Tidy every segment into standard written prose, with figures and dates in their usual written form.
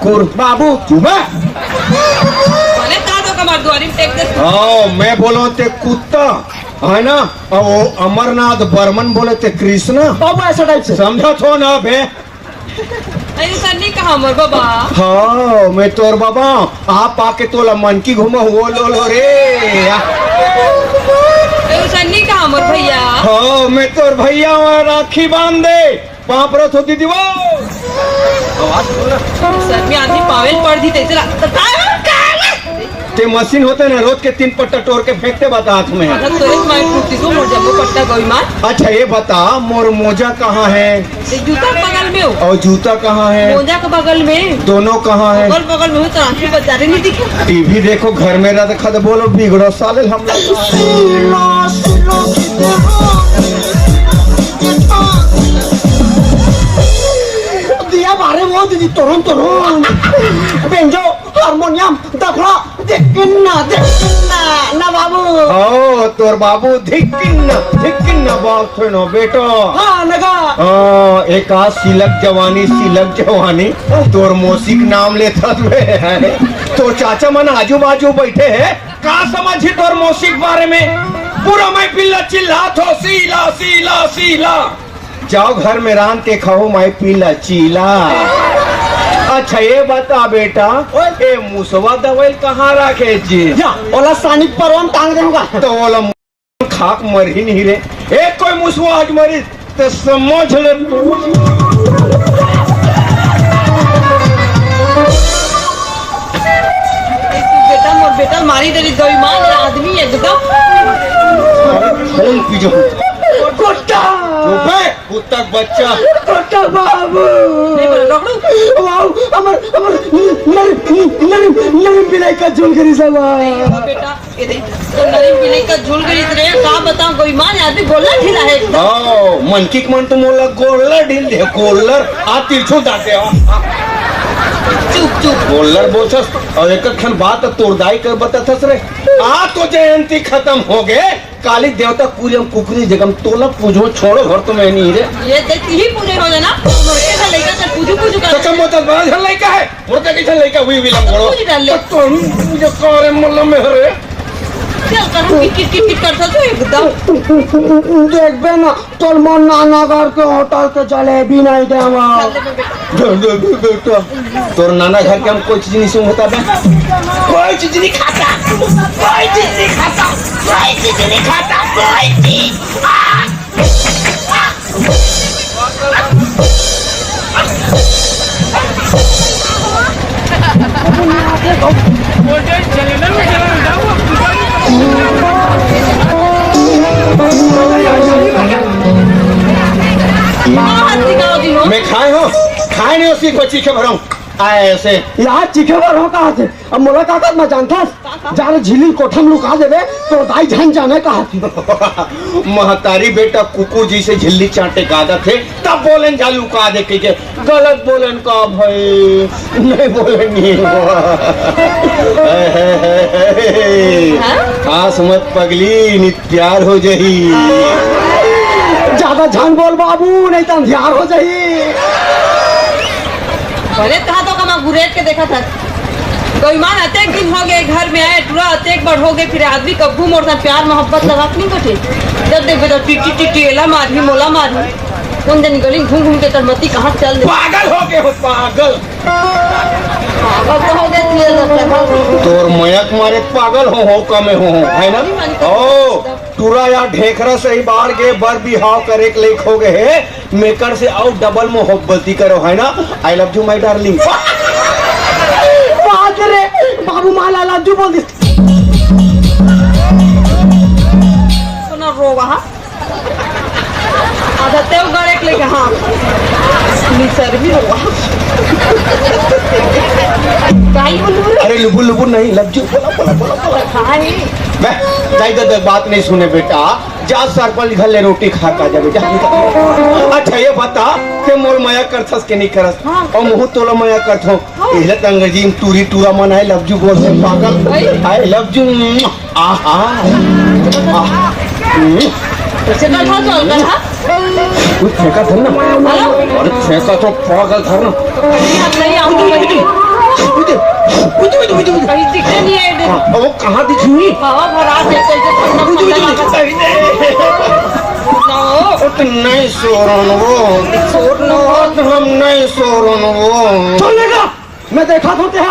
कुकुर बाबू चुबा मैं बोलो ते कुत्ता है ना, और वो अमरनाथ बर्मन बोले थे कृष्णा बाबू, ऐसा टाइप से समझा थो ना बे। ऐसा नहीं कहा मोर बाबा। हाँ मैं तोर बाबा आप आके तोला मन की घुमा हुआ लो रे। ऐसा नहीं कहा मोर भैया। हाँ मैं तोर भैया राखी बांध दे पाप रथ होती थी वो सर में आदमी पावेल पड़ दी तेरा ते मशीन होते ना रोज के 3 पट्टा तोड़ के फेंकते बता हाथ में। अच्छा ये बता मोर मोजा कहाँ है? जूता बगल में हो। और जूता कहाँ है? मोजा के बगल में। दोनों कहाँ है? बगल बगल में हो तो आंखें बचारे नहीं दिखे। टीवी देखो घर में रहा खद बोलो बिगड़ो साले हम दिया बारे वो दीदी तुरंत बेंजो हारमोनियम दखला धिक्किन्ना ना बाबू। ओ तोर बाबू धिक्किन्ना बात सुनो बेटो। हाँ लगा। एक आज सिलक जवानी तोर मौसिक नाम लेता है तो चाचा मन आजू बाजू बैठे हैं का समझी तोर मौसिक बारे में पूरा मैं पिल्ला चिल्ला थो सीला जाओ घर में रान के खाओ मैं पीला चीला। अच्छा ये बता बेटा ए मुसवा दवाई कहाँ रखे जी? ओला सानिक पर हम टांग दूंगा तो ओला खाक मर ही नहीं रे। एक कोई मुसवा आज मरी तो समझ ले। बेटा मारी तेरी दो ईमान आदमी एकदम कुत्ता बच्चा बाबू बिलाई का झूल करी सब बेटा बिलाई का झूल करी रे का बताऊं कोई मान आदमी गोल्लर ढीला है एकदम। मन की मन तो मोला गोल्लर ढील दे गोल्लर आ तिरछो डाटे चुप गोल्लर बोलस और एक क्षण बात तोड़दाई कर बताथस रे आ तो जयंती खत्म हो गए काली देवता पूरी हम कुकरी जगम तोला पूजो छोड़ो घर तो मैं नहीं रे ये देखती ही पूजे हो जाना ऐसा लड़का कर पूजो कर तो कम तो बड़ा झल लड़का है मोटा कैसा लड़का हुई विलम करो तो मुझे करे मल्ला में रे क्या करूं किट करता तो एकदम देख बे ना तोर मन नाना घर के होटल के चले भी नहीं देवा तोर नाना घर के हम कोई चीज नहीं सुन होता बे कोई चीज नहीं खाता मैं खाए नहीं उसी को चीखे भरा ऐसे यहाँ चीखे भर हो कहा थे अब मोला का मैं जानता जाने झीली कोठम लुका देवे तो दाई जान जाने कहा थी महतारी बेटा कुकू जी से झिल्ली चाटे गादा थे तब बोलें जा लुका दे के गलत बोलें का भाई नहीं बोलेंगे खास मत पगली नित प्यार हो जाही ज्यादा झान बोल बाबू नहीं तो अंधियार हो जाही। पहले कहा तो कमा गुरेट के देखा था कोई मान अतेक दिन हो गए घर में आए टूरा अतेक बढ़ हो गए फिर आदमी कब्बू मोड़ता प्यार मोहब्बत लगा नहीं बैठे जब देख बेटा टी एला मारी मोला मारी कौन दिन निकली घूम के तरमती कहाँ चल दे पागल हो गए हो पागल तो हो गए तोर मयक मारे पागल हो कमे हो है ना ओ टूरा या ढेकरा से ही बाढ़ गए बर बिहाव करे के लेख हो गए मेकर से और डबल मोहब्बती करो है ना I love you my darling रे बाबू माला लव यू बोल दी सुना रो वहाँ आधा तेव गड़े के लेके हाँ सर भी रो वहाँ अरे लुबु लुबु नहीं लव यू मैं बात नहीं सुने बेटा जा सरपंच घर ले रोटी खा का जा बेटा। अच्छा ये बता के मोर माया करथस के नहीं करस और मुंह तोला माया करथो इले अंग्रेजी में टूरी टूरा मन आई लव यू बोल से पागल आई लव यू आहा चल था चल कर हां कुछ फेंका था ना अरे फेंका तो पागल था ना नहीं आऊंगा वो कहाँ दिखी? हवा भरा से कैसे ठंडा ठंडा लागत ना तो नहीं सोरन वो हम नहीं सोरन वो चलेगा। मैं देखा तो क्या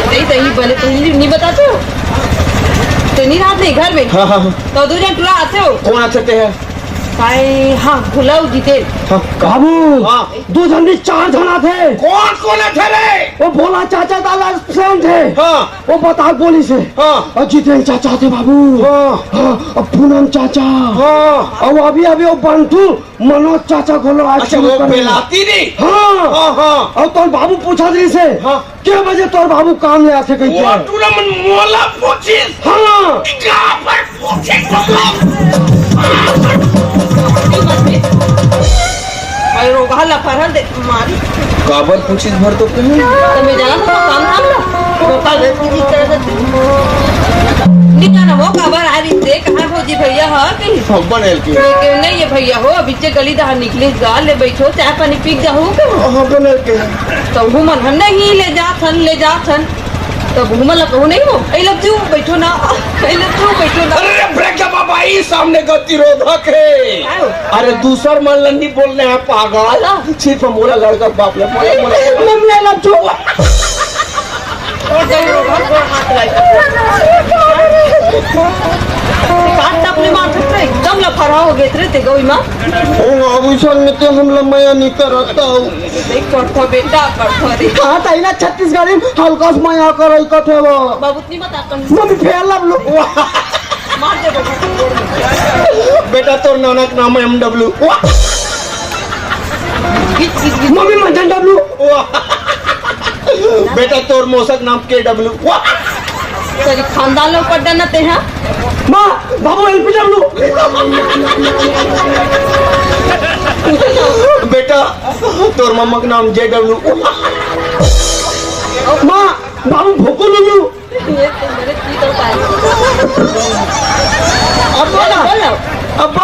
नहीं सही बने तो नहीं बताते हो तो नहीं रात नहीं घर में हाँ हाँ तो दो जन टुरा आते हो कौन आते हैं? हाँ भुलाओ जीते काबू दो जन नहीं 4 जना थे। कौन कौन थे रे? वो भोला चाचा दादा फ्रेंड थे। हाँ वो बता बोली से। हाँ और जितेंद्र चाचा थे बाबू। हाँ और पूनम चाचा। हाँ और अभी वो बंटू मनोज चाचा को लो आज। अच्छा वो बेलाती नहीं। हाँ हाँ हाँ और तोर बाबू पूछा दी से। हाँ क्या बजे तोर बाबू काम ले आते कहीं? वो टूर्नामेंट मोला पूछी। हाँ कहाँ पर पूछे? रोगा लफरल दे मारी काबर पूछिस भर तो कहीं तुम्हें जाना तो काम नाम लो रोका दे की तरह से नहीं जाना वो काबर आ रही से कहाँ भौजी भैया हाँ कहीं बनल की नहीं ये भैया हो अभी से गली दहार निकली गा ले बैठो चाय पानी पी जाओ हाँ बनल के तो घूमन हम नहीं ले जाथन तो घूमल कहू नहीं हो ऐ लग तू बैठो ना अरे ब्रेक बाबा ई सामने गतिरोधक है। अरे दूसर मन लंडी बोलने हैं पागल सिर्फ मोला लड़का बाप ले मम्मी लग जो और जरूर हाथ काट अपने माथे पे एकदम लफड़ा हो गए थे गई मां अभी सन में तो हम लम्बया नहीं करता हूं देख करथो बेटा करथो रे हां ताइना छत्तीसगढ़ी हल्का मया करई कथे वो बाबू नहीं बता कन मम्मी फेर लब लो मार दे बेटा तोर नानक नाम है एमडब्ल्यू मम्मी मंजन डब्ल्यू बेटा तोर मोसक नाम केडब्ल्यू तेरी खानदान लोग पढ़ देना ते हैं मां बाबू एलपीडब्ल्यू बेटा तोर मम्मा का नाम जेडब्ल्यू मां बाबू भोको लल्लू ये तो मेरे की तो पाए अब बोला अब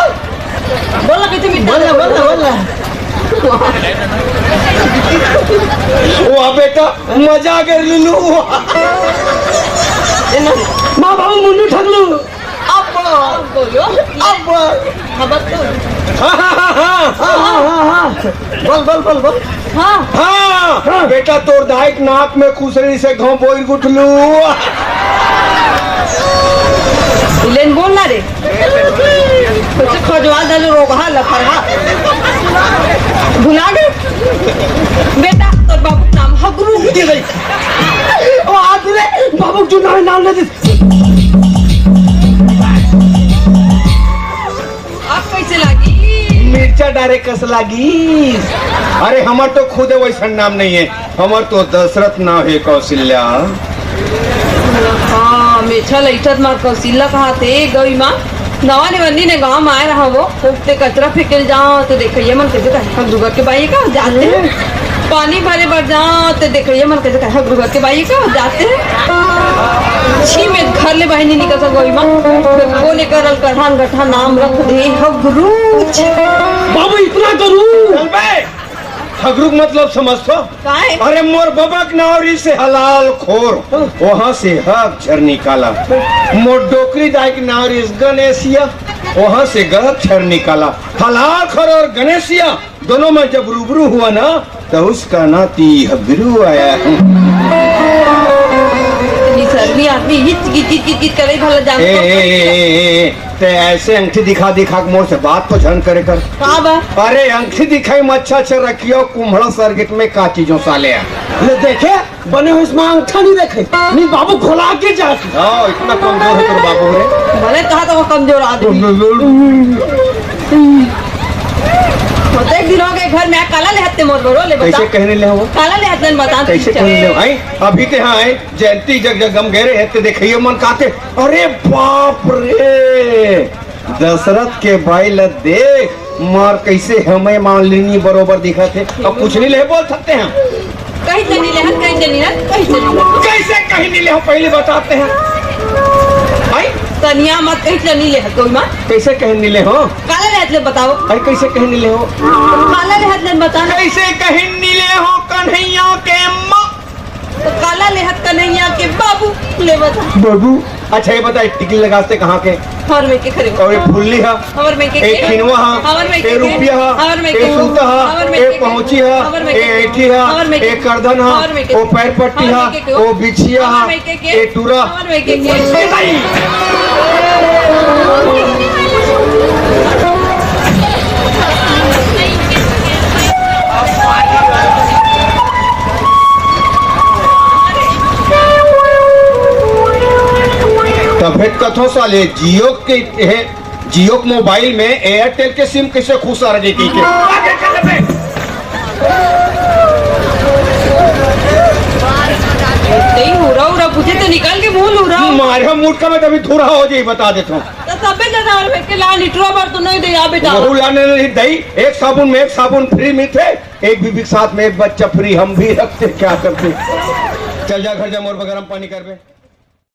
बोला कितने मिनट बोला वाह बेटा मजा कर लल्लू मां बाबू मुन्नू ठगलू अब बोलो अब खबर तो बोल हाँ हाँ बेटा तोर दाइक नाक में खुसरी से घाव बोल गुठलू लेन बोलना रे कुछ खजवा दलो रोगा लफड़ा भुला गए बेटा तो बाबू नाम हगरू दे गई ओ आज रे बाबू जो नाम ले दे आप कैसे लगी मिर्चा डारे कस लागी अरे हमार तो खुद वैसा नाम नहीं है हमार तो दशरथ नाम है कौशल्या हाँ मेछल ऐठत मार कौशिल्ला कहा थे गई माँ नवा निवंदी ने गांव में आए रहा वो उठते कचरा फेंके जाओ तो देखिए मन कैसे हम दुगर के बाई का जाते हैं पानी भरे बढ़ जाओ तो देखिए मन कैसे हम दुगर के बाई का जाते हैं छी में घर ले बाहर नहीं निकल सको माँ वो लेकर करहान गठा नाम रख दे हगरू बाबू इतना करूं चल बे हगरुक मतलब समझतो काहे अरे मोर बबक नावरी से हलाल खोर वहाँ से हक झर निकाला मोर डोकरी दाई की नावरी गणेशिया वहाँ से गलत छर निकाला हलाल खोर और गणेशिया दोनों में जब रूबरू हुआ ना तो उसका नाती हगरू आया सर्दी आदमी हिच करे भला जान ते ऐसे अंगठी दिखा के मोर से बात तो झन करे कर का बा अरे अंगठी दिखाई में अच्छा रखियो कुम्हड़ा सर्गित में का चीजों साले ले देखे बने हुए इसमें अंगठा नहीं देखे नहीं बाबू खोला के जाती इतना कमजोर है तेरे बाबू रे भले कहा तो वो कमजोर आदमी होते एक दिन हो गए घर में काला ले हत्ते मोर बरो ले बता कैसे कहने ले हो काला ले हत्ते बता कैसे कहने ले आई अभी के हाँ जयंती जग गम गहरे हत्ते देखिए मन काते अरे बाप रे दशरथ के भाई ल देख मार कैसे हमें मान लेनी बरोबर दिखा थे अब कुछ नहीं ले बोल सकते हैं कहीं से नहीं ले कहीं से नहीं कैसे कहीं नहीं ले पहले बताते हैं आई तनिया मत कहीं से नहीं ले कोई मां कैसे कहीं नहीं ले हो काला ले हत्ते बताओ आई कैसे कहीं नहीं ले हो काला ले हत्ते बता कैसे कहीं नहीं ले हो कन्हैया के मां तो काला टिकला लेहत कन्हैया के बाबू लेवत है। बाबू अच्छा ये बता टिकली लगाते कहाँ के और मैं के खरे और ये फुल्ली हा और मैं के एक खिनवा हा और मैं एक रुपया हा और मैं एक सूता हा और मैं एक पहुंची हा और मैं एक ऐठी हा और मैं एक करधन हा और मैं वो पैर पट्टी हा वो बिछिया हा और मैं के एक टूरा और मैं के ए भाई तबे कथो साले जियो के है जियो के मोबाइल में एयरटेल के सिम कैसे खुशा रहे की के आगे चल बे नहीं हुरा हुरा पूछे तो निकाल के मुंह हुरा मारे मूड का मैं तभी थोड़ा हो जाए बता देता हूँ तो सबे जगह और के ला लीटरो बार तो नहीं दे या बेटा बहू लाने नहीं दई एक साबुन में एक साबुन फ्री में थे एक बीबी के साथ में एक बच्चा फ्री हम भी रखते क्या करते चल जा घर जा मोर बगैर हम पानी कर बे